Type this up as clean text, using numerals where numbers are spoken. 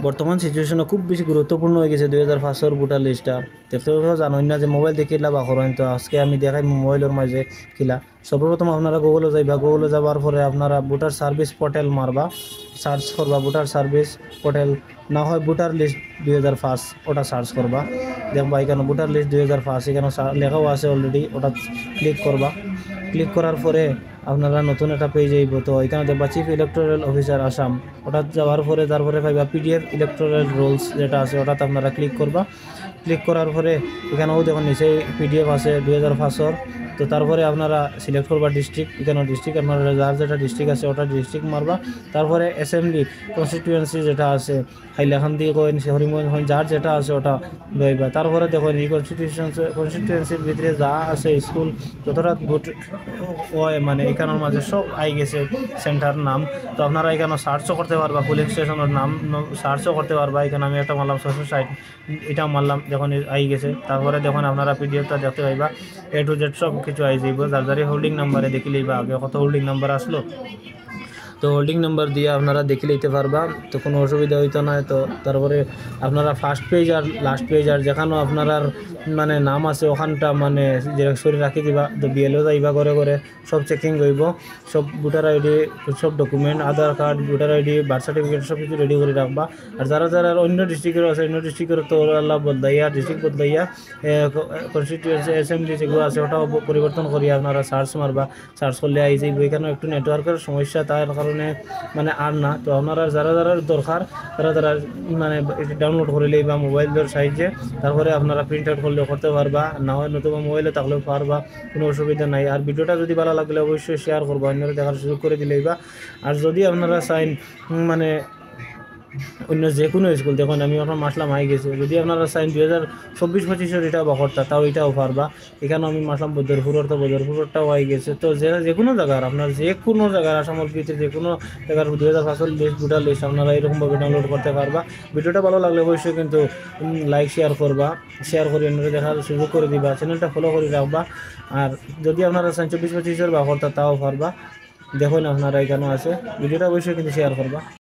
বর্তমান সিচুয়েশনে খুব বেশি গুরুত্বপূর্ণ হয়ে গেছে 2005 ভোটার লিস্টটা। দেখতে জানোই না যে মোবাইল দেখে কিলা বাকরেন, তো আজকে আমি দেখাই মোবাইলের মাঝে কিলা। সর্বপ্রথম আপনারা গুগলে যাইবা, গুগলে যাবার পরে আপনারা ভোটার সার্ভিস পোর্টাল মারবা, সার্চ করবা ভোটার সার্ভিস পোর্টাল, না হয় ভোটার লিস্ট 2005 ওটা সার্চ করবা। দেখবা এখানে ভোটার লিস্ট 2005 এখানে লেখাও আছে অলরেডি, ওটা ক্লিক করবা। ক্লিক করার পরে আপনারা নতুন একটা পেজ আইব, তো এখানে দেখবা চিফ ইলেকটোরাল অফিসার আসাম, ওটা যাওয়ার পরে তারপরে পাইবা পিডিএফ ইলেকটোরাল রুলস যেটা আছে ওটাতে আপনারা ক্লিক করবা। ক্লিক করার পরে এখানেও দেখুন নিচে পিডিএফ আছে 2005। তো তারপরে আপনারা সিলেক্ট করবা ডিস্ট্রিক্ট, এখানে ডিস্ট্রিক্ট আপনারা যার যেটা ডিস্ট্রিক্ট আছে ওটা ডিস্ট্রিক্ট মারবা। তারপরে অ্যাসেম্বলি কনস্টিটিউয়েন্সি যেটা আছে হাইলাকান্দি কইন, হরিমগঞ্জ কইন, যার যেটা আছে ওটা লইবা। তারপরে দেখুন এই কনস্টিটিউয়েন্সির ভিতরে যা আছে স্কুল যতটা ভোট হয় মানে এখানের মাঝে সব আই গেছে সেন্টার নাম। তো আপনারা এখানে সার্চও করতে পারবা, পুলিশ স্টেশনের নাম সার্চও করতে পারবা। এখানে আমি একটা মারলাম 660, এটা মারলাম, যখন আই গেছে। তারপরে দেখুন আপনারা পিডিএফটা দেখতে পাইবা, A to Z সব কিছু আই যাইব। যার যারে হোল্ডিং নাম্বারে দেখি লইবা, আগে কত হোল্ডিং নাম্বার আসলো, তো হোল্ডিং নাম্বার দিয়ে আপনারা দেখে লইতে পারবা, তো কোনো অসুবিধা হইতো না। তো তারপরে আপনারা ফার্স্ট পেজ আর লাস্ট পেজ আর যেখানেও আপনার মানে নাম আছে ওখানটা মানে জেরক্স করে রাখি দিবা। তো বিএলও যাইবা ঘরে ঘরে, সব চেকিং হইব, সব ভোটার আইডি, সব document, Aadhaar card, voter ID, birth certificate সব কিছু রেডি করে রাখবা। আর যারা যারা অন্য ডিস্ট্রিক্টের আছে অন্য ডিস্ট্রিক্টের তো আল্লাহ বদলাইয়া ডিস্ট্রিক্ট বদলাইয়া কনস্টিটিউয়েন্সি অ্যাসেম্বলি যেগুলো আছে ওটাও পরিবর্তন করিয়া আপনারা সার্চ মারবা। সার্চ করলে আই যাইব। এখানেও একটু নেটওয়ার্কের সমস্যা, তার কারণে মানে আর না। তো আপনারা যারা যারা দরকার তারা তারা মানে ডাউনলোড করে লইবা মোবাইলের সাহায্যে। তারপরে আপনারা প্রিন্ট আউট করলেও করতে পারবা, না হয় নতুবা মোবাইলে থাকলেও পারবা, কোনো অসুবিধা নাই। আর ভিডিওটা যদি ভালো লাগলে অবশ্যই শেয়ার করবা, অন্যরা দেখার সুযোগ করে দিলেইবা। আর যদি আপনারা চাইন মানে অন্য যে কোনো স্কুল, দেখুন আমি এখন মাসলাম আই গেছে, যদি আপনারা চাইন 2024-25 এটাও বাকরতা তাও এটাও পারবা। এখানে আমি মাসলাম বদরপুরের, তো বদরপুরটাও আই গেছে। তো যে কোনো জায়গার আপনার যে কোনো জায়গার আসামের ভিতরে যে কোনো জায়গার 2005 লিস্ট ভোটার লিস্ট আপনারা এরকমভাবে ডাউনলোড করতে পারবা। ভিডিওটা ভালো লাগলে অবশ্যই কিন্তু লাইক শেয়ার করবা, শেয়ার করে অন্যরা দেখার সুযোগ করে দিবা, চ্যানেলটা ফলো করে রাখবা। আর যদি আপনারা চাইন 24-25 বাকরতা তাও পারবা। দেখুন আপনারা এখানে আছে, ভিডিওটা অবশ্যই কিন্তু শেয়ার করবা।